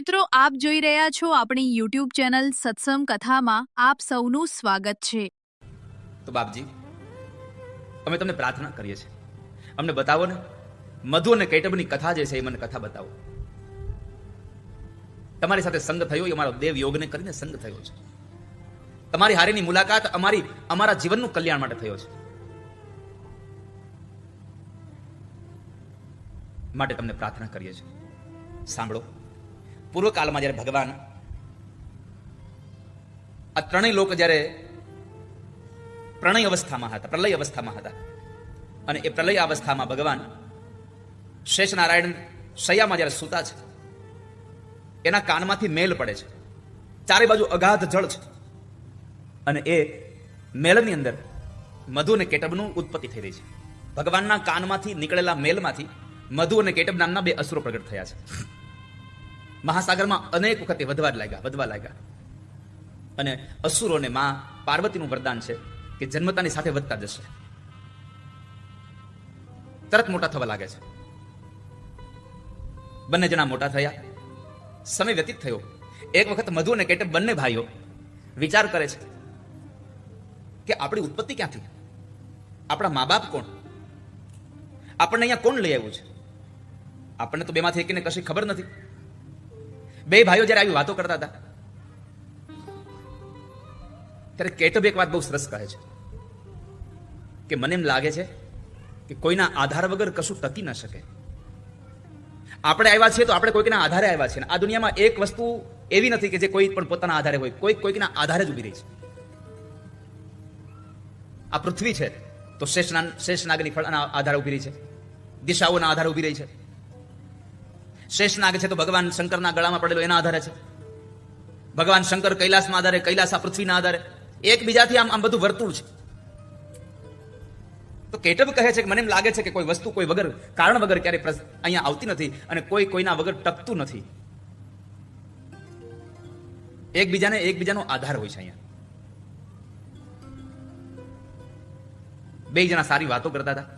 મિત્રો, આપ જોઈ રહ્યા છો આપણી YouTube ચેનલ સત્સંગ કથામાં આપ સૌનું સ્વાગત છે. તો બાપજી, અમે તમને પ્રાર્થના કરીએ છીએ, અમને બતાવો ને મધુ અને કૈટબની કથા જે છે એ મને કથા બતાવો. તમારી સાથે સંગ થયો એ અમારો દેવ યોગને કરીને સંગ થયો છે. તમારી હારેની મુલાકાત અમારા જીવનનું કલ્યાણ માટે થયો છે. માટે તમને પ્રાર્થના કરીએ છીએ, સાંભળો. પૂર્વકાળમાં જ્યારે ભગવાન આ ત્રણેય લોક જ્યારે પ્રણય અવસ્થામાં હતા, પ્રલય અવસ્થામાં હતા, અને એ પ્રલય અવસ્થામાં ભગવાન શેષનારાયણ શૈયામાં જ્યારે સૂતા છે, એના કાનમાંથી મેલ પડે છે. ચારે બાજુ અગાધ જળ છે, અને એ મેલની અંદર મધુ અને કેટબનું ઉત્પત્તિ થઈ રહી છે. ભગવાનના કાનમાંથી નીકળેલા મેલમાંથી મધુ અને કેટબ નામના બે અસુરો પ્રગટ થયા છે. મહાસાગરમાં અનેક વખતે વધવા લાગ્યા, અને અસુરોને માં પાર્વતીનું વરદાન છે કે જન્મતાની સાથે વધતા જશે, તરત મોટા થવા લાગે છે. બંને જણા મોટા થયા, સમય વ્યતીત થયો. એક વખત મધુ અને કેટબ બંને ભાઈઓ વિચાર કરે છે કે આપણી ઉત્પત્તિ ક્યાંથી, આપણા મા બાપ કોણ, આપણને અહીંયા કોણ લઈ આવ્યું છે? આપણને તો બેમાંથી એકને કશી ખબર નથી. બે ભાઈઓ જયારે આવી વાતો કરતા હતા ત્યારે કેટબ એક વાત બહુ સરસ કહે છે કે મને એમ લાગે છે કે કોઈના આધાર વગર કશું ટકી ન શકે. આપણે આવ્યા છીએ તો આપણે કોઈકના આધારે આવ્યા છીએ. આ દુનિયામાં એક વસ્તુ એવી નથી કે જે કોઈ પણ પોતાના આધારે હોય, કોઈકના આધારે જ ઉભી રહી છે. આ પૃથ્વી છે તો શેષનાગની ફળના આધારે ઉભી રહી છે, દિશાઓના આધારે ઉભી રહી છે. શેષનાગ છે તો ભગવાન શંકરના ગળામાં પડેલો એના આધારે છે. ભગવાન શંકર કૈલાસના આધારે, કૈલાસ આ પૃથ્વીના આધારે, એકબીજાથી આમ બધું વર્તુળ છે. તો કેટબ કહે છે કે મને એમ લાગે છે કે કોઈ વસ્તુ કોઈ વગર, કારણ વગર ક્યારે અહીંયા આવતી નથી, અને કોઈના વગર ટકતું નથી. એકબીજાનો આધાર હોય છે અહીંયા. બે જણા સારી વાતો કરતા હતા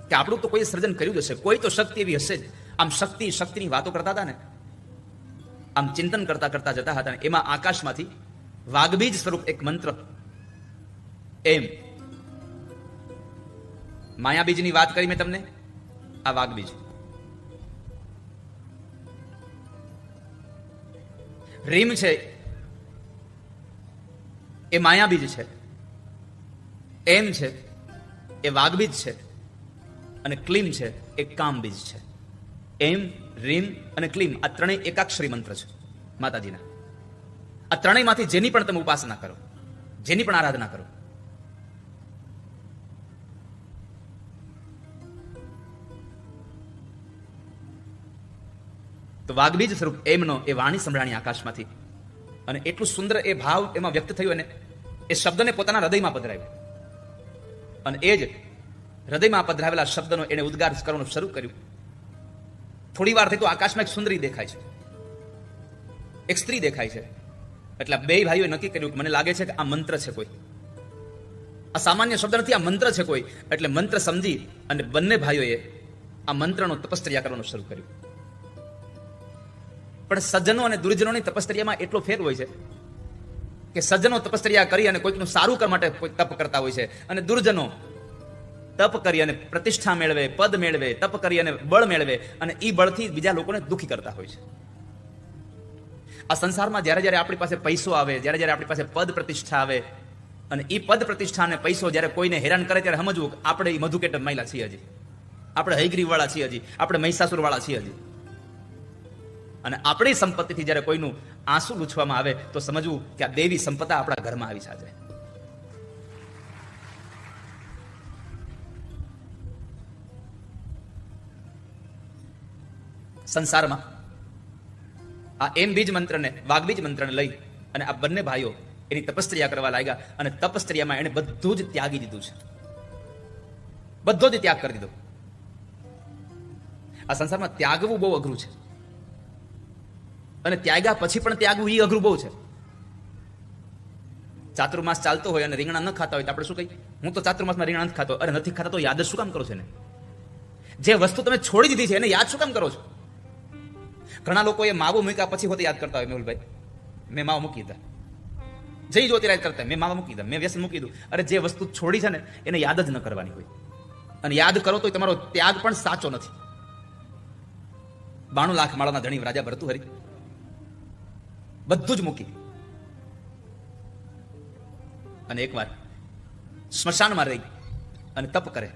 કે આપણું તો કોઈ સર્જન કર્યું જ હશે, કોઈ તો શક્તિ એવી હશે જ. આમ શક્તિની વાતો કરતા હતા ને, આમ ચિંતન કરતા જતા હતા. એમાં આકાશમાંથી વાઘબીજ સ્વરૂપ એક મંત્ર, એમ માયાબીજની વાત કરી મેં તમને, આ વાઘબીજ. રીમ છે એ માયાબીજ છે, એમ છે એ વાઘબીજ છે, અને ક્લીમ છે એ કામબીજ છે. એમ, રીમ અને ક્લીમ આ ત્રણેય એકાક્ષરી મંત્ર છે માતાજીના. આ ત્રણેયમાંથી જેની પણ તમે ઉપાસના કરો, જેની પણ આરાધના કરો, તો વાઘબીજ સ્વરૂપ એમનો એ વાણી સંભળાણી આકાશમાંથી, અને એટલું સુંદર એ ભાવ એમાં વ્યક્ત થયું, અને એ શબ્દને પોતાના હૃદયમાં પધરાવ્યો, અને એ જ હૃદયમાં પધરાવેલા શબ્દનો એને ઉદ્ગાર કરવાનું શરૂ કર્યું. થોડી વાર થઈ તો આકાશમાં એક સુંદરી દેખાય છે, એક સ્ત્રી દેખાય છે. એટલે બે ભાઈઓએ નક્કી કર્યું કે મને લાગે છે કે આ મંત્ર છે કોઈ, આ સામાન્ય શબ્દ નથી, આ મંત્ર છે કોઈ. એટલે મંત્ર સમજી અને બંને ભાઈઓએ આ મંત્રનો તપશ્ચર્યા કરવાનું શરૂ કર્યું. પણ સજ્જનો અને દુર્જનોની તપશ્ચર્યામાં એટલો ફેર હોય છે કે સજ્જનો તપશ્ચર્યા કરી અને કોઈકનું સારું કરવા માટે કોઈ તપ કરતા હોય છે, અને દુર્જનો તપ કરી અને પ્રતિષ્ઠા મેળવે, પદ મેળવે, તપ કરી અને બળ મેળવે, અને એ બળથી બીજા લોકોને દુઃખી કરતા હોય છે. આ સંસારમાં જ્યારે આપણી પાસે પૈસો આવે, જ્યારે આપણી પાસે પદ પ્રતિષ્ઠા આવે, અને એ પદ પ્રતિષ્ઠા અને પૈસો જ્યારે કોઈને હેરાન કરે ત્યારે સમજવું કે આપણે એ મધુ કેટબ મહિલા છીએ, હજી આપણે હયગ્રીવ વાળા છીએ, હજી આપણે મહિષાસુર વાળા છીએ હજી. અને આપણી સંપત્તિથી જ્યારે કોઈનું આંસુ લૂછવામાં આવે તો સમજવું કે આ દેવી સંપત્તા આપણા ઘરમાં આવી છે. સંસારમાં આ એમ બીજ મંત્રને, વાઘબીજ મંત્રને લઈ અને આ બંને ભાઈઓ એની તપશ્ચર્યા કરવા લાગ્યા, અને તપશ્ચર્યામાં એને બધું જ ત્યાગી દીધું છે, બધો જ ત્યાગ કરી દીધો. આ સંસારમાં ત્યાગવું બહુ અઘરું છે, અને ત્યાગ્યા પછી પણ ત્યાગવું એ અઘરું બહુ છે. ચાતુર્માસ ચાલતો હોય અને રીંગણા ન ખાતા હોય તો આપણે શું કહીએ, હું તો ચાતુર્માસમાં રીંગણા નથી ખાતો. અરે નથી ખાતા તો યાદ જ શું કામ કરો છો ને? જે વસ્તુ તમે છોડી દીધી છે એને યાદ શું કામ કરો છો? ઘણા લોકો એ માવો મૂક્યા પછી હોતે યાદ કરતા હોય, મેહુલભાઈ મેં માવો મૂકી દીધા, જઈ જોતી યાદ કરતા મેં માવો મૂકી દીધા, મેં વ્યસન મૂકી દીધું. અરે જે વસ્તુ છોડી છે ને એને યાદ જ ન કરવાની હોય, અને યાદ કરો તો તમારો ત્યાગ પણ સાચો નથી. 92 લાખ માળાના ધણી રાજા ભર્તૃહરિ બધું જ મૂકી અને એકવાર સ્મશાનમાં રહી અને તપ કરે.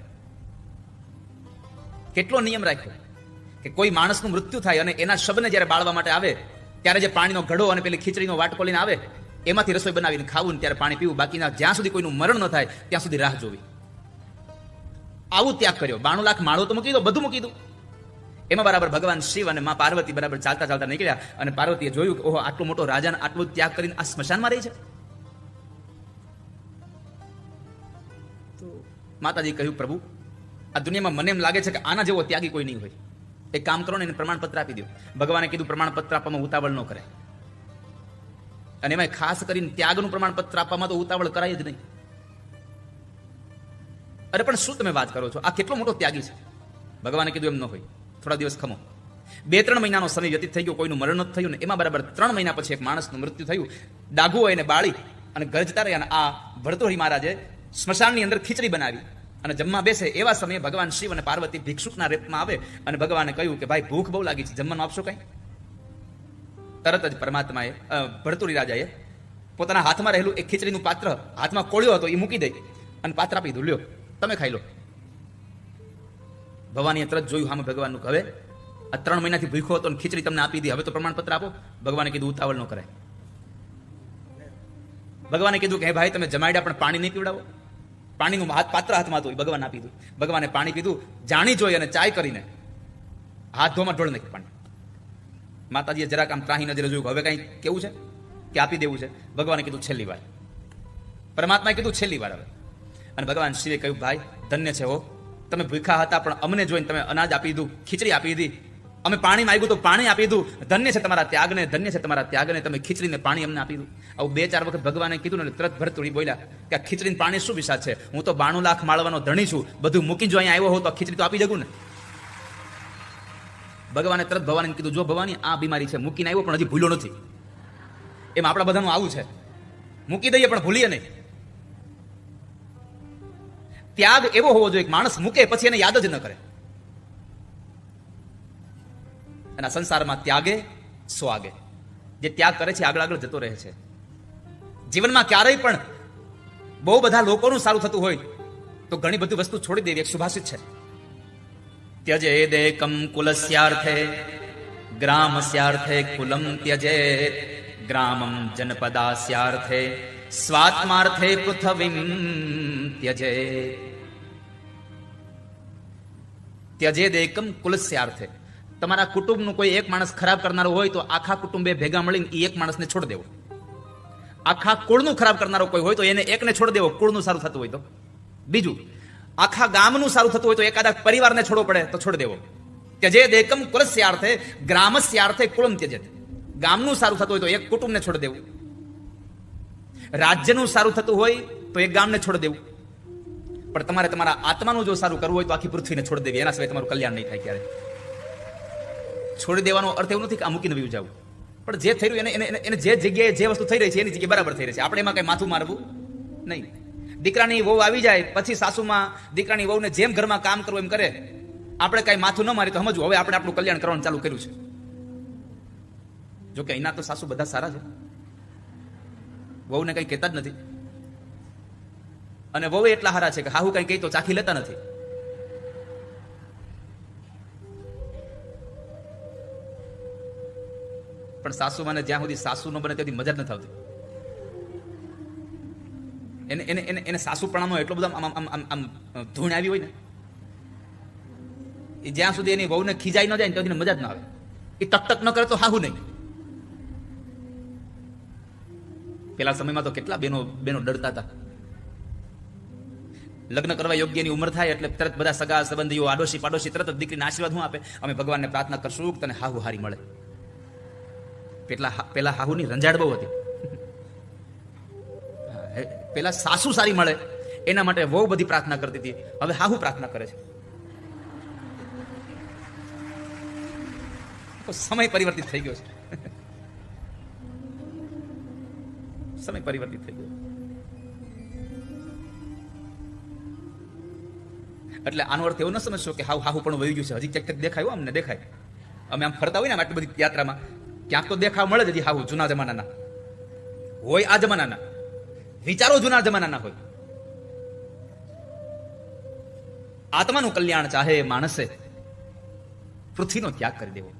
કેટલો નિયમ રાખ્યો કે કોઈ માણસનું મૃત્યુ થાય અને એના શબને જ્યારે બાળવા માટે આવે ત્યારે જે પાણીનો ઘડો અને પેલી ખીચડીનો વાટકો લઈને આવે એમાંથી રસોઈ બનાવીને ખાવું ને ત્યારે પાણી પીવું, બાકીના જ્યાં સુધી કોઈનું મરણ ન થાય ત્યાં સુધી રાહ જોવી. આવું ત્યાગ કર્યો. 92 લાખ માળો તો મૂકી દો, બધું મૂકી દો. એમાં બરાબર ભગવાન શિવ અને માં પાર્વતી બરાબર ચાલતા ચાલતા નીકળ્યા અને પાર્વતીએ જોયું કે ઓહો આટલો મોટો રાજાને આટલું ત્યાગ કરીને આ સ્મશાનમાં રહી છે. તો માતાજી કહ્યું, પ્રભુ આ દુનિયામાં મને એમ લાગે છે કે આના જેવો ત્યાગી કોઈ નહીં હોય. એક કામ કરો ને એને પ્રમાણપત્ર આપી દો. ભગવાને કીધું પ્રમાણપત્ર આપવામાં ઉતાવળ ન કરે, અને એમાં ખાસ કરીને ત્યાગનું પ્રમાણપત્ર આપવામાં તો ઉતાવળ કરાય જ નહીં. અરે પણ શું તમે વાત કરો છો, આ કેટલો મોટો ત્યાગી છે. ભગવાને કીધું એમ ન હોય, થોડા દિવસ ખમો. 2-3 મહિનાનો સમય વ્યતીત થઈ ગયો, કોઈનું મરણ નથી થયું ને એમાં બરાબર 3 મહિના પછી એક માણસનું મૃત્યુ થયું. ડાઘુ એને બાળી અને ગરજતા રહ્યા. અને આ ભર્તૃહરિ મહારાજે સ્મશાનની અંદર ખીચડી બનાવી અને જમવા બેસે એવા સમયે ભગવાન શિવ અને પાર્વતી ભિક્ષુકના રેપમાં આવે અને ભગવાને કહ્યું કે ભાઈ ભૂખ બહુ લાગી છે, જમવાનું આપશો કઈ? તરત જ પરમાત્માએ ભર્તૃહરિ રાજાએ પોતાના હાથમાં રહેલું એક ખીચડીનું પાત્ર હાથમાં કોળ્યો હતો એ મૂકી દઈ અને પાત્ર આપી દીધું, લ્યો તમે ખાઈ લો. ભવાનીએ તરત જોયું સામે ભગવાનનું, હવે આ 3 મહિનાથી ભૂખો હતો અને ખીચડી તમને આપી દી, હવે તો પ્રમાણપત્ર આપો. ભગવાને કીધું ઉતાવળ ન કરાય. ભગવાને કીધું કે હે ભાઈ તમે જમાડ્યા પણ પાણી નહીં પીવડાવો. પાણીનું પાત્ર હાથમાં હતું, ભગવાન આપી દીધું. ભગવાને પાણી પીધું, જાણી જોઈ અને ચાય કરીને હાથ ધોમાં ઢોળ નાખ્યું પાણી. માતાજીએ જરાક આમ ત્રાહી નજરે જોયું, હવે કઈ કેવું છે કે આપી દેવું છે? ભગવાને કીધું છેલ્લી વાર. પરમાત્માએ કીધું છેલ્લી વાર હવે. અને ભગવાન શિવે કહ્યું, ભાઈ ધન્ય છે હો, તમે ભૂખા હતા પણ અમને જોઈને તમે અનાજ આપી દીધું, ખીચડી આપી દીધી, અમે પાણી માંગ્યું તો પાણી આપી દીધું. ધન્ય છે તમારા ત્યાગને, ધન્ય છે તમારા ત્યાગને, તમે ખીચડીને પાણી અમને આપી દીધું. આવું 2-4 વખત ભગવાને કીધું ને તરત ભર્તૃહરિ બોલ્યા કે આ ખીચડીને પાણી શું વિશાળ છે, હું તો 92 લાખ માળવાનો ધણી છું, બધું મૂકી જો અહીંયા આવ્યો હોઉં તો ખીચડી તો આપી જગું ને. ભગવાને તરત ભવાનીને કીધું, જો ભવાની આ બીમારી છે, મૂકીને આવ્યો પણ હજી ભૂલ્યો નથી. એમ આપણા બધાનું આવું છે, મૂકી દઈએ પણ ભૂલીએ નહીં. ત્યાગ એવો હોવો જોઈએ માણસ મૂકે પછી એને યાદ જ ન કરે. અને સંસારમાં ત્યાગે સ્વાગે, જે ત્યાગ કરે છે આગળ આગળ જતો રહે છે. જીવનમાં ક્યારેય પણ બહુ બધા લોકોનું સારું થતું હોય તો ઘણી બધી વસ્તુ છોડી દેવી. એક સુભાષિત છે, ત્યજેદેકમ કુલસ્યાર્થે ગ્રામસ્યાર્થે કુલમ ત્યજેત ગ્રામમ જનપદાસ્યાર્થે સ્વાત્માર્થે પૃથ્વીમ ત્યજેત. ત્યજેદેકમ કુલસ્યાર્થે, તમારા કુટુંબનું કોઈ એક માણસ ખરાબ કરનારો હોય તો આખા કુટુંબે ભેગા મળીને એ એક માણસને છોડી દેવો. આખા કુળનું ખરાબ કરનારો કોઈ હોય તો એને એકને છોડી દેવો, કુળનું સારું થતું હોય તો. બીજું, આખા ગામનું સારું થતું હોય તો એકાદા પરિવારને છોડવો પડે તો છોડી દેવો. ત્યજેદેકમ કુલસ્યાર્થે ગ્રામસ્યાર્થે કુલમ ત્યજેત. ગામનું સારું થતું હોય તો એક કુટુંબને છોડી દેવું. રાજ્યનું સારું થતું હોય તો એક ગામને છોડી દેવું. પણ તમારે તમારા આત્માનું જો સારું કરવું હોય તો આખી પૃથ્વીને છોડી દેવી, એના સિવાય તમારું કલ્યાણ નહીં થાય ક્યારે. છોડી દેવાનો અર્થ એવું નથી કે આ મૂકીને વયું જવું, પણ જે થઈ રહ્યું એને જે જગ્યાએ જે વસ્તુ થઈ રહી છે એની જગ્યાએ બરાબર થઈ રહી છે. આપણે એમાં કઈ માથું મારવું નહીં. દીકરાની વહુ આવી જાય પછી સાસુમાં દીકરાની વહુને જેમ ઘરમાં કામ કરવું એમ કરે, આપણે કઈ માથું ન મારી તો સમજવું હવે આપણે આપણું કલ્યાણ કરવાનું ચાલુ કર્યું છે. જોકે અહીંના તો સાસુ બધા સારા છે, વહુને કઈ કહેતા જ નથી, અને વહુ એટલા સારા છે કે હાહુ કઈ કહી તો ચાખી લેતા નથી. પણ સાસુમાને જ્યાં સુધી સાસુ ન બને ત્યાંથી મજા જ નથી આવતી. એને સાસુપણાનો એટલો બધો આમ ધૂણ આવી હોય ને, એ જ્યાં સુધી એની વહુને ખીજાઈ ન જાય ને ત્યાં સુધી મજા જ ના આવે. એ ટક ન કરે તો હાહુ નહીં. પેલા સમયમાં તો કેટલા બેનો ડરતા હતા. લગ્ન કરવા યોગ્યની ઉંમર થાય એટલે તરત બધા સગા સંબંધીઓ આડોશી પાડોશી તરત જ દીકરીને આશીર્વાદ શું આપે, અમે ભગવાનને પ્રાર્થના કરશું તને હાહુ હારી મળે. પેલા હાહુની રંજાડ બહુ હતી. પેલા સાસુ સારી મળે એના માટે બહુ બધી પ્રાર્થના કરતી હતી, હવે હાહુ પ્રાર્થના કરે છે. આખો સમય પરિવર્તિત થઈ ગયો છે. સમય પરિવર્તિત થઈ ગયો. એટલે આનો અર્થ એવો ન સમજશો કે હાહુ પણ વહી ગયું છે. હજી ક્યાંક દેખાય, અમને દેખાય. અમે આમ ફરતા હોય ને આટલી બધી યાત્રામાં, ક્યાંક તો દેખાવ મળે જ હજી હાહુ જૂના જમાનાના હોય, આ જમાનાના વિચારો જૂના જમાનાના હોય. આત્માનું કલ્યાણ ચાહે માણસે પૃથ્વીનો ત્યાગ કરી દેવો.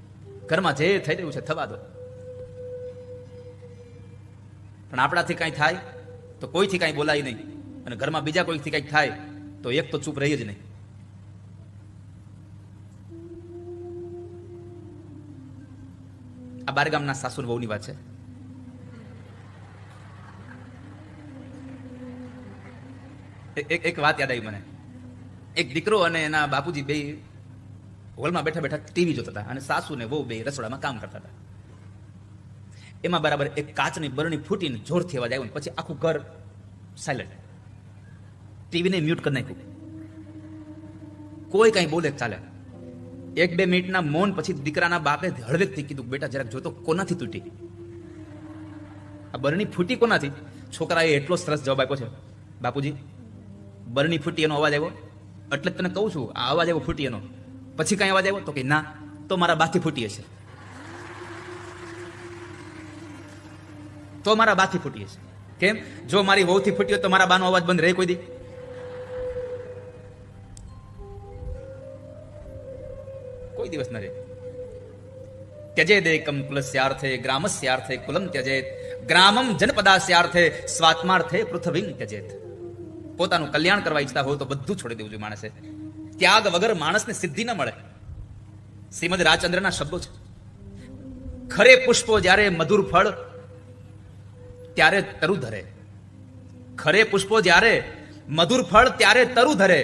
ઘરમાં જે થઈ રહ્યું છે થવા દો. પણ આપણાથી કઈ થાય તો કોઈથી કઈ બોલાય નહીં, અને ઘરમાં બીજા કોઈથી કઈક થાય તો એક તો ચૂપ રહી જ નહીં. આ બારગામના સાસુ વહુની વાત છે. એક વાત યાદ આવી મને. એક દીકરો અને એના બાપુજી બે હોલમાં બેઠા બેઠા ટીવી જોતા હતા, અને સાસુ ને વહુ બે રસોડામાં કામ કરતા હતા. એમાં બરાબર એક કાચની બરણી ફૂટીને જોરથી અવાજ આવ્યો, પછી આખું ઘર સાયલન્ટ. ટીવીને મ્યુટ કરી નાખ્યું. કોઈ કઈ બોલે ચાલે. 1-2 મિનિટના મૌન પછી દીકરાના બાપે હળવેકથી કીધું, બેટા જરાક જોતો કોનાથી તૂટી? આ બરણી ફૂટી કોનાથી? છોકરાએ એટલો સરસ જવાબ આપ્યો છે, બાપુજી બરણી ફૂટી એનો અવાજ આવ્યો એટલે તને કહું છું, આ અવાજ આવ્યો ફૂટી એનો. પછી કઈ અવાજ આવ્યો? તો કે ના, તો મારા બાથી ફૂટી હશે. તો મારા બાથી ફૂટી હશે. કેમ? જો મારી વહુથી ફૂટી હોય તો મારા બાનો અવાજ બંધ રહે કોઈ દી? કોઈ દિવસ ન રહે. ત્યજેદેકમ કુલસ્યાર્થે ગ્રામસ્યાર્થે કુલમ ત્યજેત ગ્રામમ જનપદાસ્યાર્થે સ્વાત્માર્થે પૃથ્વીમ ત્યજેત. પોતાનું કલ્યાણ કરવા ઈચ્છતા હોય તો બધું છોડી દેવું જોઈએ માણસે. ત્યાગ વગર માણસને સિદ્ધિ ન મળે. શ્રીમદ રાજચંદ્રના શબ્દો છે. ખરે પુષ્પો જ્યારે મધુર ફળ ત્યારે તરુ ધરે. ખરે પુષ્પો જ્યારે મધુર ફળ ત્યારે તરુ ધરે.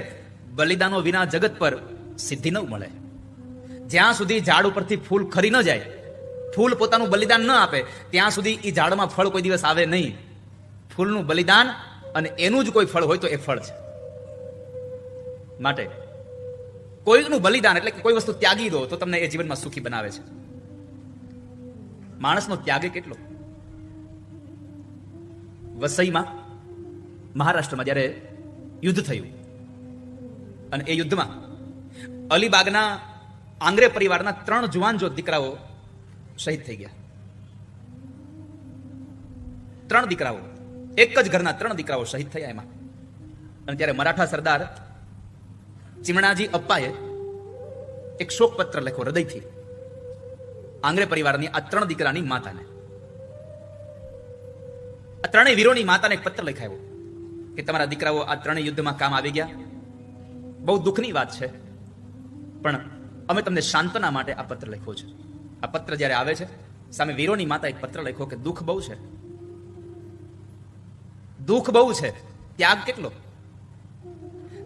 બલિદાનો વિના જગત પર સિદ્ધિ ન મળે. જ્યાં સુધી ઝાડ ઉપરથી ફૂલ ખરી ન જાય, ફૂલ પોતાનું બલિદાન ન આપે, ત્યાં સુધી એ ઝાડમાં ફળ કોઈ દિવસ આવે નહીં. ફૂલનું બલિદાન અને એનું જ કોઈ ફળ હોય તો એ ફળ છે. માટે કોઈનું બલિદાન એટલે કે કોઈ વસ્તુ ત્યાગી દો તો તમને એ જીવનમાં સુખી બનાવે છે. માણસનો ત્યાગ કેટલો! વસઈમાં મહારાષ્ટ્રમાં જ્યારે યુદ્ધ થયું, અને એ યુદ્ધમાં અલીબાગના આંગ્રે પરિવારના 3 જુવાન જો દીકરાઓ શહીદ થઈ ગયા. 3 દીકરાઓ, એક જ ઘરના 3 દીકરાઓ શહીદ થયા એમાં. અને ત્યારે મરાઠા સરદાર ચીમણાજી અપ્પાએ એક શોક પત્ર લખ્યો હૃદયથી આંગ્રે પરિવારની આ 3 દીકરાની માતાને. આ 3 વીરોની માતાને એક પત્ર લખાયો કે તમારા દીકરાઓ આ 3 યુદ્ધમાં કામ આવી ગયા. બહુ દુઃખની વાત છે, પણ અમે તમને શાંતના માટે આ પત્ર લખ્યો છે. આ પત્ર જ્યારે આવે છે, સામે વીરોની માતા એક પત્ર લખ્યો કે દુઃખ બહુ છે, દુઃખ બહુ છે, ત્યાગ કેટલો!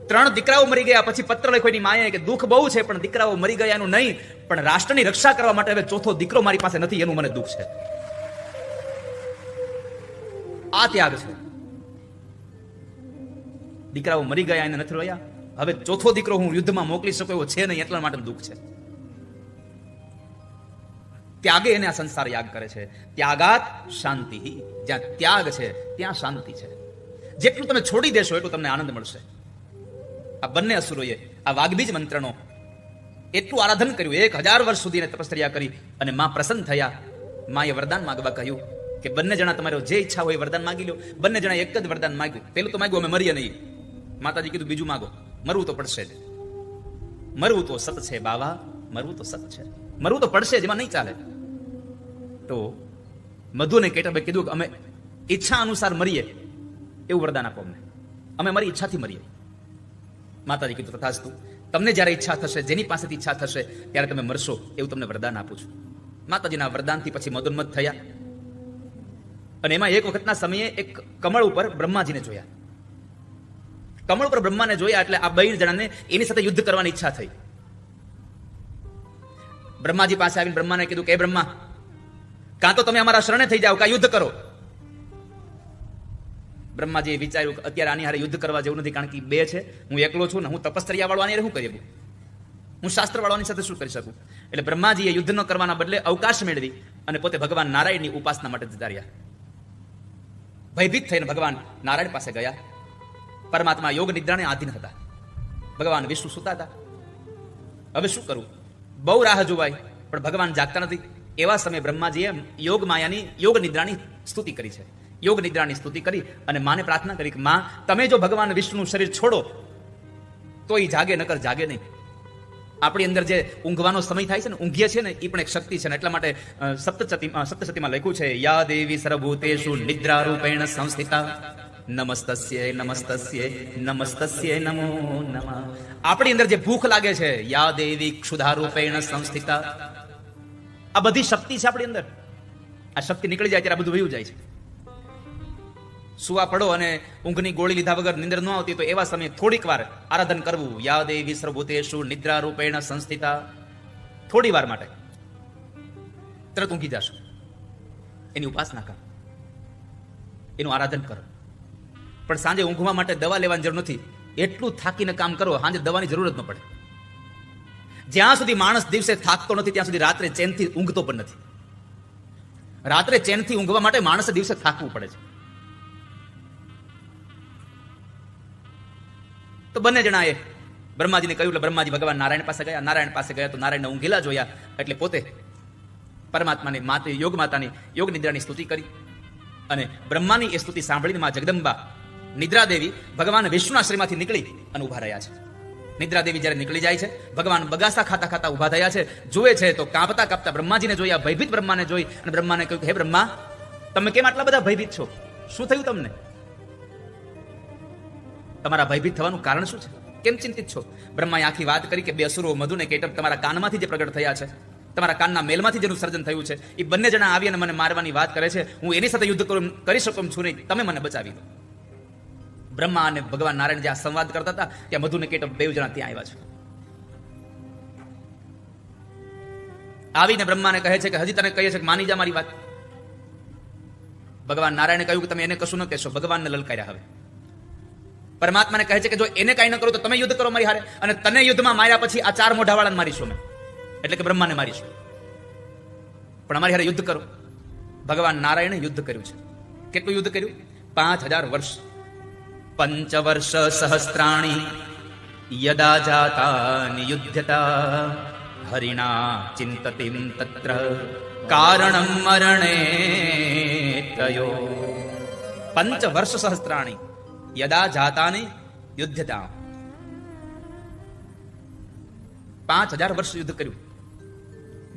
3 દીકરાઓ મરી ગયા પછી પત્ર લખ્યો એની માએ કે દુઃખ બહુ છે, પણ દીકરાઓ મરી ગયા એનું નહીં, પણ રાષ્ટ્રની રક્ષા કરવા માટે હવે 4થો દીકરો મારી પાસે નથી એનું મને દુઃખ છે. આ ત્યાગ છે. દીકરાઓ મરી ગયા એને નથી રોયા, હવે 4થો દીકરો હું યુદ્ધમાં મોકલી શકું એવો છે નહીં એટલા માટે દુઃખ છે. ત્યાગે એને આ સંસાર યાગ કરે છે. ત્યાગાત શાંતિ. જ્યાં ત્યાગ છે ત્યાં શાંતિ છે. જેટલું તમે છોડી દેશો એટલું તમને આનંદ મળશે. આ બંને અસુરોએ આ વાઘબીજ મંત્રનો એટલું આરાધન કર્યું, 1000 વર્ષ સુધી તપસ્યા કરી, અને માં પ્રસન્ન થયા. માએ વરદાન માંગવા કહ્યું કે બંને જણા તમારો જે ઈચ્છા હોય વરદાન માંગી લો. બંને જણા એક જ વરદાન માંગ્યું. પેલું તો માંગ્યું અમે મરીએ નહીં. માતાજી કીધું બીજું માંગો, મરવું તો પડશે જ. મરવું તો સત છે બાવા, મરવું તો સત છે, મરવું તો પડશે જ, એમાં નહીં ચાલે. તો મધુ ને કેટભાઈ કીધું કે અમે ઈચ્છા અનુસાર મરીએ એવું વરદાન આપો અમને, અમે મારી ઈચ્છાથી મરીએ. માતાજી કીધું તથાસ્તુ, તમને જ્યારે ઈચ્છા થશે, જેની પાસેથી ઈચ્છા થશે ત્યારે તમે મરશો એવું તમને વરદાન આપું છું. માતાજીના વરદાનથી પછી મદોન્મત થયા, અને એમાં એક વખતના સમયે એક કમળ ઉપર બ્રહ્માજીને જોયા. કમળ ઉપર બ્રહ્માને જોયા એટલે આ 2 જણાને એની સાથે યુદ્ધ કરવાની ઈચ્છા થઈ. બ્રહ્માજી પાસે આવીને બ્રહ્માને કીધું કે બ્રહ્મા, કાં તો તમે અમારા શરણે થઈ જાઓ, કાં યુદ્ધ કરો. બ્રહ્માજીએ વિચાર્યું કે અત્યારે આની હારે યુદ્ધ કરવા જેવું નથી, કારણ કે 2 છે, હું એકલો છું ને, હું તપસ્તરિયા વાળો આની હારે શું કરી શકું, હું શાસ્ત્ર વાળાની સાથે શું કરી શકું. એટલે બ્રહ્માજીએ યુદ્ધ ન કરવાના બદલે અવકાશ મેળવી અને પોતે ભગવાન નારાયણની ઉપાસના માટે જતા રહ્યા. ભયભીત થઈને ભગવાન નારાયણ પાસે ગયા. પરમાત્મા યોગ નિદ્રાને આધીન હતા. ભગવાન વિષ્ણુ સુતા હતા. હવે શું કરવું? બહુ રાહ જોવાય, પણ ભગવાન જાગતા નથી. એવા સમયે બ્રહ્માજીએ યોગ માયાની યોગ નિદ્રાની સ્તુતિ કરી છે. યોગ નિદ્રાની સ્તુતિ કરી અને માને પ્રાર્થના કરી કે માં, તમે જો ભગવાન વિષ્ણુનું શરીર છોડો તો એ જાગે, નકર જાગે નહીં. આપણી અંદર જે ઊંઘવાનો સમય થાય છે ને, ઊંઘીએ છે ને, એ પણ એક શક્તિ છે ને. એટલા માટે સપ્તશતીમાં લખ્યું છે, યા દેવી સર્વભૂતેષુ નિદ્રા રૂપેણ સંસ્થિતા નમસ્તસ્ય નમસ્તસ્ય નમસ્તસ્ય નમો નમઃ. આપણી અંદર જે ભૂખ લાગે છે, યા દેવી ક્ષુધા રૂપેણ સંસ્થિતા, આ બધી શક્તિ છે આપણી અંદર. આ શક્તિ નીકળી જાય ત્યારે આ બધું વયું જાય છે. સુવા પડો અને ઊંઘની ગોળી લીધા વગર નિંદર ન આવતી તો એવા સમયે થોડીક વાર આરાધન કરવું. યા દેવી સર્વભૂતેષુ નિદ્રા રૂપેણ સંસ્થિતા, થોડી વાર માટે તરત ઊંઘી જશો. એની ઉપાસના કરો, એનું આરાધન કરો. પણ સાંજે ઊંઘવા માટે દવા લેવાની જરૂર નથી. એટલું થાકીને કામ કરો, સાંજે દવાની જરૂર જ ન પડે. જ્યાં સુધી માણસ દિવસે થાકતો નથી ત્યાં સુધી રાત્રે ચેનથી ઊંઘતો પણ નથી. રાત્રે ચેનથી ઊંઘવા માટે માણસે દિવસે થાકવું પડે છે. તો બંને જણાએ બ્રહ્માજીને કહ્યું એટલે બ્રહ્માજી ભગવાન નારાયણ પાસે ગયા. નારાયણ પાસે ગયા તો નારાયણને ઊંઘેલા જોયા એટલે પોતે પરમાત્માની માતે યોગ માતાની યોગ નિદ્રાની સ્તુતિ કરી. અને બ્રહ્માની એ સ્તુતિ સાંભળીને માં જગદંબા નિદ્રાદેવી ભગવાન વિષ્ણુના શ્રીમાંથી નીકળી અને ઉભા રહ્યા છે. નિદ્રાદેવી જ્યારે નીકળી જાય છે, ભગવાન બગાસા ખાતા ખાતા ઉભા થયા છે. જુએ છે તો કાંપતા કાંપતા બ્રહ્માજીને જોયા, ભયભીત બ્રહ્માને જોઈ અને બ્રહ્માને કહ્યું, હે બ્રહ્મા, તમે કેમ આટલા બધા ભયભીત છો? શું થયું તમને? તમારા ભયભીત થવાનું કારણ શું છે? કેમ ચિંતિત છો? બ્રહ્માએ આખી વાત કરી કે બે અસુરો મધુ ને કેટબ તમારા કાનમાંથી જે પ્રગટ થયા છે, તમારા કાનના મેલમાંથી જેનું સર્જન થયું છે, એ બંને જણા આવી અને મને મારવાની વાત કરે છે. હું એની સાથે યુદ્ધ કરી શકું છું નહીં, તમે મને બચાવી દો. બ્રહ્મા અને ભગવાન નારાયણ જ્યાં સંવાદ કરતા હતા ત્યાં મધુ ને કેટબ બે જણા ત્યાં આવ્યા છે. આવીને બ્રહ્માને કહે છે કે હજી તને કહીએ છે કે માની જા મારી વાત. ભગવાન નારાયણે કહ્યું કે તમે એને કશું ન કહેશો. ભગવાનને લલકાર્યા. હવે પરમાત્માને કહે છે કે જો એને કાંઈ ન કરો તો તમે યુદ્ધ કરો મારી હારે, અને તને યુદ્ધમાં માર્યા પછી આ ચાર મોઢાવાળાને મારીશું અમે, એટલે કે બ્રહ્માને મારીશું. પણ અમારી હારે યુદ્ધ કરો. ભગવાન નારાયણે યુદ્ધ કર્યું છે. કેટલું યુદ્ધ કર્યું? 5000 વર્ષ. 5 વર્ષ સહસ્ત્રાણી યદા જાતાનિ યુધ્યતા હરિણા ચિંતતિમ તત્ર કારણમ મરણે તયો. 5 વર્ષ સહસ્ત્રાણી યદા જાતાની યુદ્ધતા. 5000 વર્ષ યુદ્ધ કર્યું.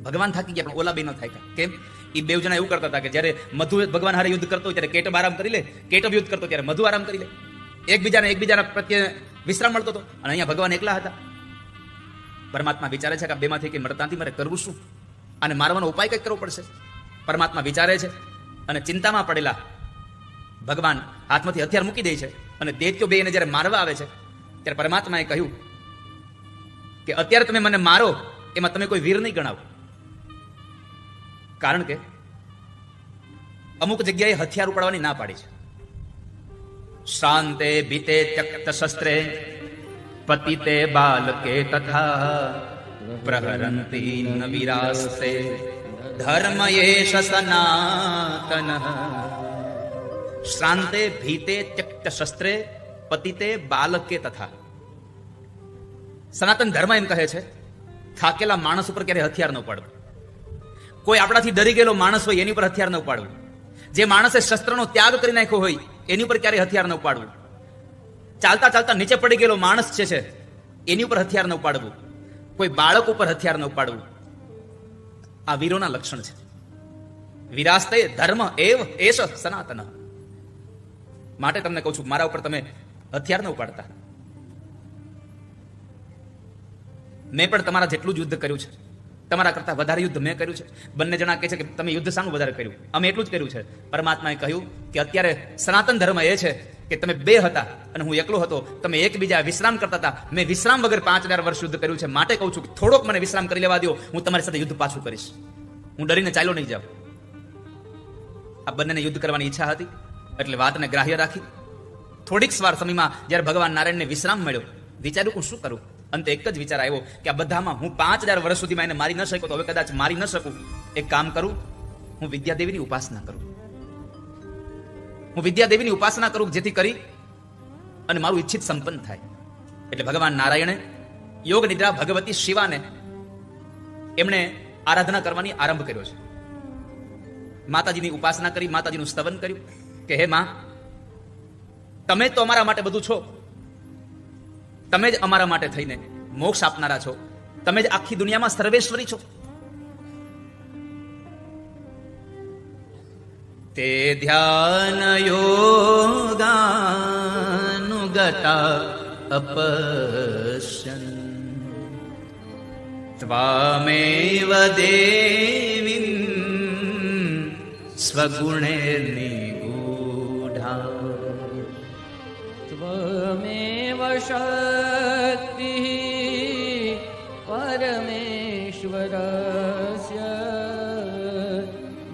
ભગવાન થાકી ગયા પણ ઓલા બે ન થાય. કેમ? એ બે જણા એવું કરતા હતા કે જ્યારે મધુ ભગવાન હારે યુદ્ધ કરતો હોય ત્યારે કેટબ આરામ કરી લે, કેટબ યુદ્ધ કરતો ત્યારે મધુ આરામ કરી લે. એકબીજાના પ્રત્યે વિશ્રામ મળતો હતો. અને અહીંયા ભગવાન એકલા હતા. પરમાત્મા વિચારે છે કે આ બેમાંથી કઈ મરતાથી મારે કરવું શું? અને મારવાનો ઉપાય કંઈક કરવો પડશે. પરમાત્મા વિચારે છે અને ચિંતામાં પડેલા ભગવાન હાથમાંથી હથિયાર મૂકી દે છે. અને દૈત્યો બે એને જ્યારે મારવા આવે છે ત્યારે પરમાત્માએ કહ્યું કે અત્યારે તમે મને મારો એમાં તમે કોઈ વીર નહીં ગણાવો. કારણ કે અમુક જગ્યાએ હથિયાર ઉપાડવાની ના પાડી છે. શાંતે ભીતે ત્યક્ત શસ્ત્રે પતિતે બાલકે તથા પ્રહરંતી ન વીરાસ્તે ધર્મ એષ સનાતન. શ્રાંતે ભીતે ત્યક્ત શસ્ત્રે પતિતે બાલકે તથા. સનાતન ધર્મ એમ કહે છે થાકેલા માણસ ઉપર ક્યારે હથિયાર ન ઉપાડવું. કોઈ આપણાથી ડરી ગયેલો માણસ હોય એની ઉપર હથિયાર ન ઉપાડવું. જે માણસે શસ્ત્રનો ત્યાગ કરી નાખ્યો હોય એની ઉપર ક્યારે હથિયાર ન ઉપાડવું. ચાલતા ચાલતા નીચે પડી ગયેલો માણસ છે એની ઉપર હથિયાર ન ઉપાડવું. કોઈ બાળક ઉપર હથિયાર ન ઉપાડવું. આ વીરોના લક્ષણ છે. વિરાસ્તે ધર્મ એવ એષ સનાતન. માટે તમને કહું છું મારા ઉપર તમે હથિયાર ન ઉપાડતા. મેં પણ તમારા જેટલું જ યુદ્ધ કર્યું છે, તમારા કરતા વધારે યુદ્ધ મેં કર્યું છે. બંને જણા કહે છે કે તમે યુદ્ધ શાનું વધારે કર્યું? અમે એટલું જ કર્યું છે. પરમાત્માએ કહ્યું કે અત્યારે સનાતન ધર્મ એ છે કે તમે બે હતા અને હું એકલો હતો, તમે એકબીજા વિશ્રામ કરતા હતા. મેં વિશ્રામ વગર 5000 વર્ષ યુદ્ધ કર્યું છે. માટે કહું છું કે થોડોક મને વિશ્રામ કરી લેવા દો, હું તમારી સાથે યુદ્ધ પાછું કરીશ. હું ડરીને ચાલ્યો નહીં જાઉં. આ બંનેને યુદ્ધ કરવાની ઈચ્છા હતી એટલે વાતને ગ્રાહ્ય રાખી થોડીક વાર સમયમાં જ્યારે ભગવાન નારાયણને વિશ્રામ મળ્યો, વિચાર્યું હું શું કરું. અંતે એક જ વિચાર આવ્યો કે આ બધામાં હું 5000 વર્ષ સુધીમાં એને મારી ન શક્યો, તો હવે કદાચ મારી ન શકું. એક કામ કરું, હું વિદ્યાદેવીની ઉપાસના કરું. હું વિદ્યાદેવીની ઉપાસના કરું, જેથી કરી અને મારું ઈચ્છિત સંપન્ન થાય. એટલે ભગવાન નારાયણે યોગ નિદ્રા ભગવતી શિવાને એમણે આરાધના કરવાની આરંભ કર્યો છે. માતાજીની ઉપાસના કરી, માતાજીનું સ્તવન કર્યું કે હે માં, તમે તો અમારા માટે બધું છો, તમે જ અમારા માટે થઈને મોક્ષ આપનારા છો, તમે જ આખી દુનિયામાં સર્વેશ્વરી છો. તે ધ્યાન યોગાનુગતા અપશ્યન ત્વામેવ દેવીં સ્વગુણે નિગૂઢા. ત્વમેવ શક્તિઃ પરમેશ્વરસ્ય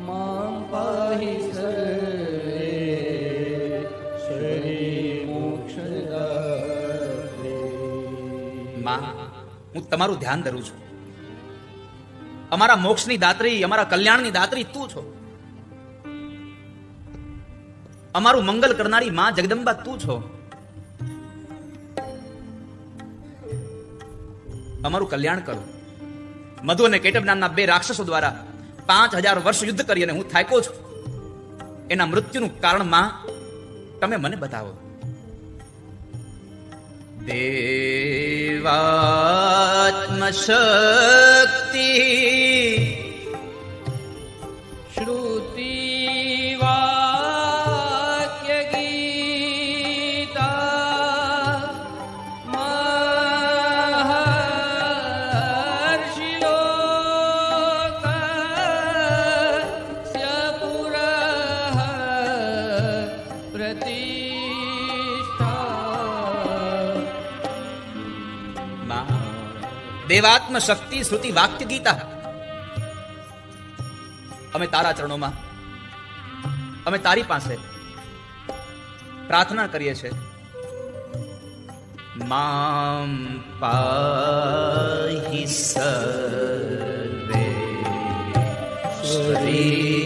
માં પાહિ સર્વેશ્વરી મોક્ષદાત્રી. માં, હું તમારું ધ્યાન ધરું છું. અમારા મોક્ષની દાત્રી, અમારા કલ્યાણની દાત્રી તું છો. અમારું મંગલ કરનારી માં જગદંબા તું છો. અમારું કલ્યાણ કરો. મધુ અને કેટબ નામના 2 રાક્ષસો દ્વારા 5000 વર્ષ યુદ્ધ કરી અને હું થાક્યો છું. એના મૃત્યુનું કારણ માં તમે મને બતાવો. દેવાત્મ શક્તિ શ્રુતિ વાક્ય ગીતા મહર્ષિ લોકસ્ય પુરઃ પ્રતિષ્ઠા. દેવાત્મ શક્તિ શ્રુતિ વાક્ય ગીતા, અમે તારા ચરણોમાં, અમે તારી પાસે પ્રાર્થના કરીએ છીએ. મામ પાહિ સર્વે શ્રી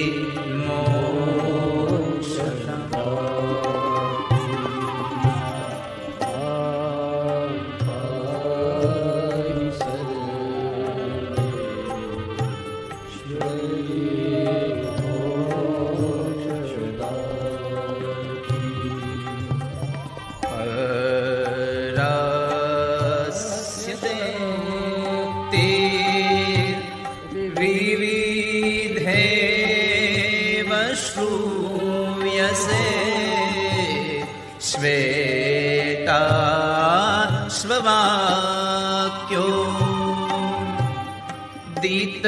શ્વેતા સ્વવાક્યો દીત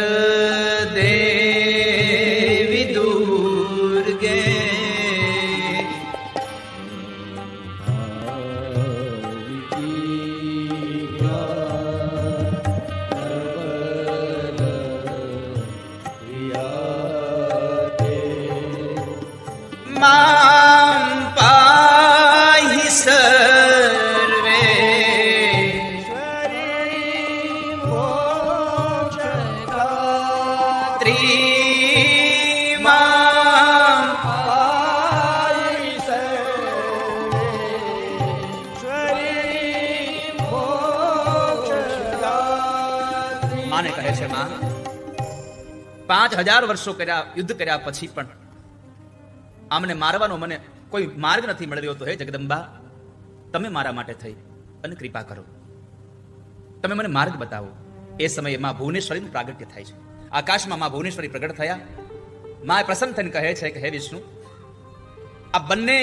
દેવી દુર્ગે મામ પાહિ સર્વે ત્રી મામ પાહિ સર્વે મોક્ષદાત્રી. માને કહે છે, માં 5000 વર્ષો કર્યા, યુદ્ધ કર્યા પછી પણ આમને મારવાનો મને કોઈ માર્ગ નથી મળી રહ્યો. તો હે જગદંબા, તમે મારા માટે થઈ અને કૃપા કરો, તમે મને માર્ગ બતાવો. એ સમયે માં ભુવનેશ્વરીનું પ્રાગટ્ય થાય છે. આકાશમાં માં ભુવનેશ્વરી પ્રગટ થયા. માં પ્રસન્ન થઈને કહે છે કે હે વિષ્ણુ, આ બંને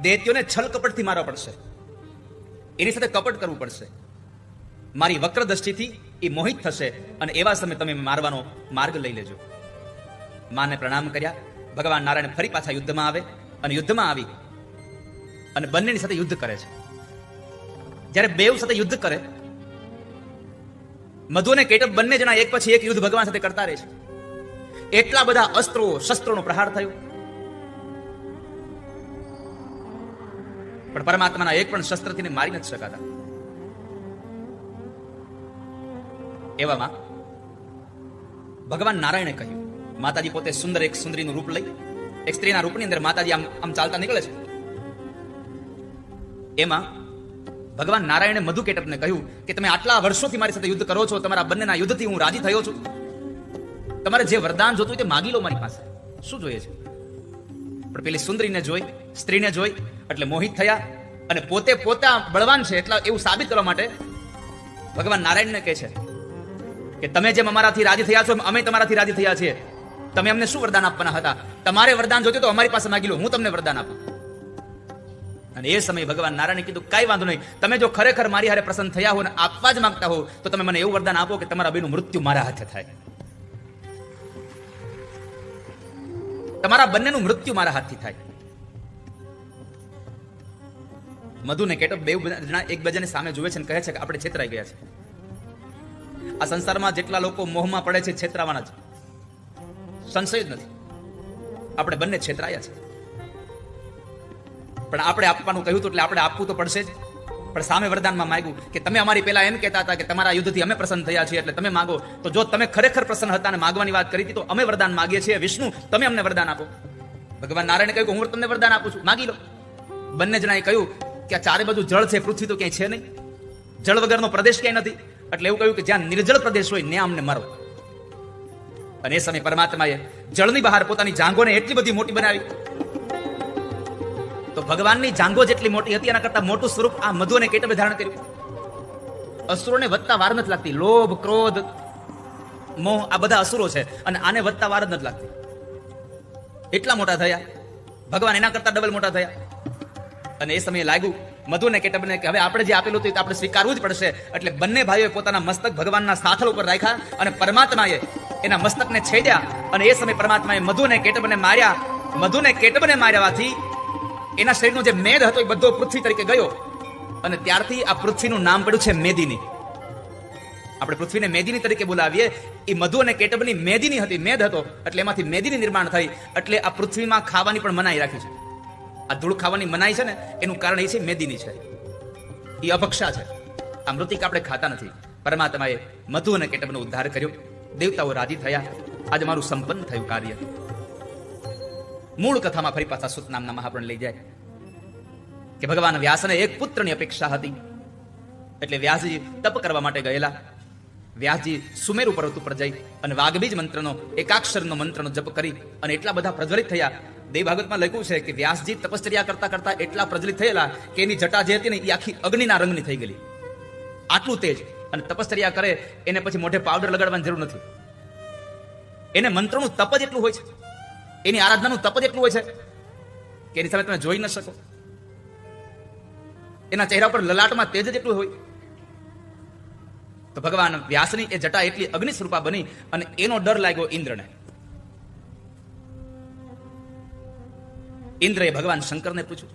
દૈત્યોને છલ કપટથી મારવા પડશે, એની સાથે કપટ કરવું પડશે. મારી વક્ર દ્રષ્ટિથી એ મોહિત થશે અને એવા સમયે તમે મારવાનો માર્ગ લઈ લેજો. માને પ્રણામ કર્યા. ભગવાન નારાયણ ફરી પાછા યુદ્ધમાં આવે અને યુદ્ધમાં આવી અને બંનેની સાથે યુદ્ધ કરે છે. જ્યારે બેવ સાથે યુદ્ધ કરે, મધુ અને કેટબ બંને જણા એક પછી એક યુદ્ધ ભગવાન સાથે કરતા રહે છે. એટલા બધા અસ્ત્રો શસ્ત્રોનો પ્રહાર થયો, પણ પરમાત્માના એક પણ શસ્ત્રથી મારી નથી શકાતા. એવામાં ભગવાન નારાયણે કહ્યું, માતાજી પોતે સુંદર એક સુંદરીનું રૂપ લઈ એક સ્ત્રીના રૂપની અંદર માતાજી આમ આમ ચાલતા નીકળે છે. એમાં ભગવાન નારાયણે મધુ કેટપને કહ્યું કે તમે આટલા વર્ષોથી મારી સાથે યુદ્ધ કરો છો, તમારા બંનેના યુદ્ધથી હું રાજી થયો છું, તમારે જે વરદાન જોતું હોય તે માગી લો મારી પાસે, શું જોઈએ છે? પણ પેલી સુંદરીને જોઈ, સ્ત્રીને જોઈ એટલે મોહિત થયા અને પોતે પોતા બળવાન છે એટલા એવું સાબિત કરવા માટે ભગવાન નારાયણને કહે છે કે તમે જેમ અમારાથી રાજી થયા છો અમે તમારાથી રાજી થયા છીએ. તમે અમને શું વરદાન આપવાના હતા? તમારે વરદાન જોતું તો અમારી પાસે માગી લો, હું તમને વરદાન આપું. અને એ સમયે ભગવાન નારાયણે કીધું કાંઈ વાંધો નહીં, તમે જો ખરેખર મારી હારે પ્રસન્ન થયા હો અને આપવા જ માંગતા હો તો તમે મને એવું વરદાન આપો કે તમારા બેનું મૃત્યુ મારા હાથે થાય, તમારા બંનેનું મૃત્યુ મારા હાથથી થાય. મધુ ને કેટપ બે જણા એકબીજાની સામે જુએ છે અને કહે છે કે આપણે છેતરાઈ ગયા છે. આ સંસારમાં જેટલા લોકો મોહમાં પડે છે છેતરાવાના છે, સંશય જ નથી. આપણે બંને છેતરાયા છે, પણ આપણે આપવાનું કહ્યું એટલે આપણે આપવું તો પડશે જ. પણ સામે વરદાનમાં માંગ્યું કે તમે અમારી પહેલા એમ કહેતા હતા કે તમારા યુદ્ધથી અમે પ્રસન્ન થયા છીએ એટલે તમે માંગો, તો જો તમે ખરેખર પ્રસન્ન હતા અને માંગવાની વાત કરી હતી તો અમે વરદાન માંગીએ છીએ. વિષ્ણુ તમે અમને વરદાન આપો. ભગવાન નારાયણે કહ્યું હું તમને વરદાન આપું છું, માગી લો. બંને જણાએ કહ્યું કે આ ચારે બાજુ જળ છે, પૃથ્વી તો ક્યાંય છે નહીં, જળ વગરનો પ્રદેશ ક્યાંય નથી. એટલે એવું કહ્યું કે જ્યાં નિર્જળ પ્રદેશ હોય ત્યાં અમને મારો. અને એ સમયે પરમાત્માએ જળની બહાર પોતાની જાંઘોને એટલી બધી મોટી બનાવી તો ભગવાનની જાંઘો જેટલી મોટી હતી એના કરતા મોટું સ્વરૂપ આ મધુ અને કેટભે ધારણ કર્યું. અસુરોને વધતા વાર નથી લાગતી. લોભ, ક્રોધ, મોહ આ બધા અસુરો છે અને આને વધતા વાર જ નથી લાગતી. એટલા મોટા થયા, ભગવાન એના કરતા ડબલ મોટા થયા. અને એ સમયે લાગ્યું મધુ અને કેટભને કે હવે આપણે જે આપેલું હતું આપણે સ્વીકારવું જ પડશે. એટલે બંને ભાઈઓએ પોતાના મસ્તક ભગવાનના સાથળ ઉપર રાખ્યા અને પરમાત્માએ એના મસ્તકને છેડ્યા. અને એ સમયે પરમાત્માએ મધુ અને કેટભને માર્યા. મધુ અને કેટભને માર્યાથી એના શરીરનો જે મેદ હતો એ બધો પૃથ્વી તરીકે ગયો અને ત્યારથી આ પૃથ્વીનું નામ પડ્યું છે મેદિની. આપણે પૃથ્વીને મેદિની તરીકે બોલાવીએ. એ મધુ અને કેટભની મેદિની હતી, મેદ હતો એટલે એમાંથી મેદિની નિર્માણ થઈ. એટલે આ પૃથ્વીમાં ખાવાની પણ મનાઈ રાખી છે. આ ધૂળ ખાવાની મનાઈ છે ને એનું કારણ એ છે મેદિની છે, એ અભક્ષા છે. આ મૃતિક આપણે ખાતા નથી. પરમાત્માએ મધુ અને કેટભનો ઉદ્ધાર કર્યો. દેવતાઓ રાજી થયા. આજે મારું સંપન્ન થયું કાર્ય. મૂળ કથામાં ફરી પાછા સુત નામના મહાપુરુષ લઈ જાય કે ભગવાન વ્યાસને એક પુત્રની અપેક્ષા હતી એટલે વ્યાસજી તપ કરવા માટે ગયેલા. વ્યાસજી સુમેરુ પર્વત ઉપર જઈ અને વાઘબીજ મંત્રનો એકાક્ષરનો મંત્રનો જપ કરી અને એટલા બધા પ્રજ્વલિત થયા. દેવ ભાગવતમાં લખ્યું છે કે વ્યાસજી તપશ્ચર્યા કરતા કરતા એટલા પ્રજ્વલિત થયેલા કે એની જટા જે હતી ને એ આખી અગ્નિના રંગની થઈ ગયેલી. આટલું તેજ. અને તપશ્ચર્યા કરે એને પછી મોઢે પાવડર લગાડવાની જરૂર નથી. એને મંત્રનું તપ જ એટલું હોય છે, એની આરાધનાનું તપ જ એટલું હોય છે કે એની સામે તમે જોઈ ન શકો. એના ચહેરા પર લલાટમાં તેજ જ એટલું હોય. તો ભગવાન વ્યાસની એ જટા એટલી અગ્નિ સ્વરૂપા બની અને એનો ડર લાગ્યો ઇન્દ્રને. ઇન્દ્રએ ભગવાન શંકરને પૂછ્યું,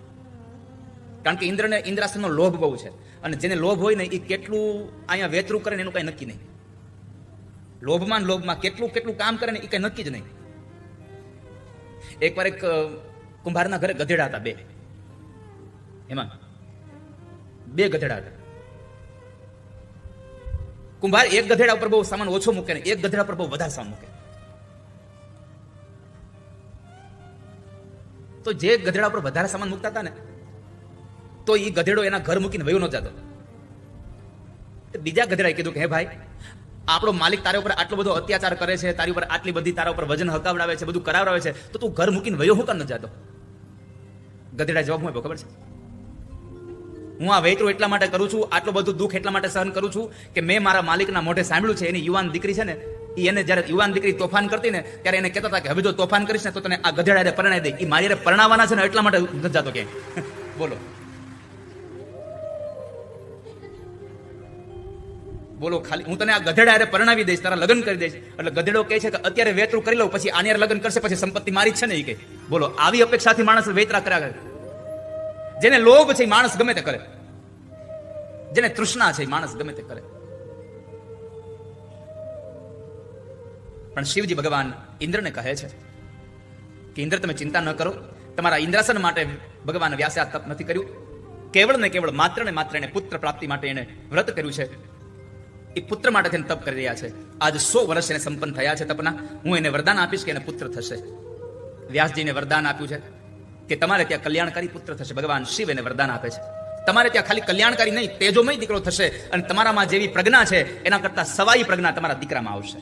કારણ કે ઇન્દ્રને ઇન્દ્રાસનનો લોભ બહુ છે અને જેને લોભ હોય ને એ કેટલું અહીંયા વેતરું કરે ને એનું કઈ નક્કી નહીં. લોભમાં કેટલું કામ કરે ને એ કઈ નક્કી જ નહીં. એકવાર એક કુંભારના ઘરે ગધેડા હતા, બે. એમાં બે ગધેડા હતા. કુંભાર એક ગધેડા ઉપર બહુ સામાન ઓછો મૂકે ને એક ગધેડા પર બહુ વધારે સામાન મૂકે. તો જે ગધેડા પર વધારે સામાન મૂકતા હતા ને તો એ ગધેડો એના ઘર મૂકીને વયો ન જતો. બીજા ગધેડાએ કીધું કે હે ભાઈ, આપણો માલિક તારા ઉપર આટલો બધો અત્યાચાર કરે છે, તારી ઉપર આટલી બધી તારા ઉપર વજન હકાવડાવે છે, બધું કરાવડાવે છે, તો તું ઘર મૂકીને વયો હું કામ ન જાતો? ગધેડા જવાબ હું ખબર છે, હું આ વેતરું એટલા માટે કરું છું, આટલું બધું દુઃખ એટલા માટે સહન કરું છું કે મેં મારા માલિકના મોઢે સાંભળ્યું છે એની યુવાન દીકરી છે ને એને જયારે યુવાન દીકરી તોફાન કરતી ને ત્યારે એને કહેતા હતા કે હવે જો તોફાન કરીશ ને તો તને આ ગધેડા પરણાઈ દે. એ મારી પરણાવવાના છે ને એટલા માટે નથી જાતો ક્યાંય. બોલો બોલો, ખાલી હું તને આ ગધેડા હારે પરણાવી દઈશ, તારા લગ્ન કરી દઈશ. એટલે ગધેડો કહે છે કે અત્યારે વેતરું કરી લઉં, પછી આની હારે લગ્ન કરશે, પછી સંપત્તિ મારી જ છે ને એ કે. બોલો, આવી અપેક્ષાથી માણસ વેતરા કર્યા કરે. જેને લોભ છે માણસ ગમે તે કરે, જેને તૃષ્ણા છે માણસ ગમે તે કરે. પણ શિવજી ભગવાન ઇન્દ્રને કહે છે કે ઇન્દ્ર તમે ચિંતા ન કરો, તમારા ઇન્દ્રાસન માટે ભગવાન વ્યાસે આ તપ નથી કર્યું, કેવળ ને કેવળ માત્ર ને માત્ર એને પુત્ર પ્રાપ્તિ માટે એને વ્રત કર્યું છે. એ પુત્ર માટે થઈને તપ કરી રહ્યા છે. આજ 100 વર્ષ એને સંપન્ન થયા છે તપના. હું એને વરદાન આપીશ કે એને પુત્ર થશે. વ્યાસજીને વરદાન આપ્યું છે કે તમારે ત્યાં કલ્યાણકારી પુત્ર થશે. ભગવાન શિવ એને વરદાન આપે છે. તમારે ત્યાં ખાલી કલ્યાણકારી નહીં, તેજોમય દીકરો થશે અને તમારામાં જેવી પ્રજ્ઞા છે એના કરતા સવાઈ પ્રજ્ઞા તમારા દીકરામાં આવશે.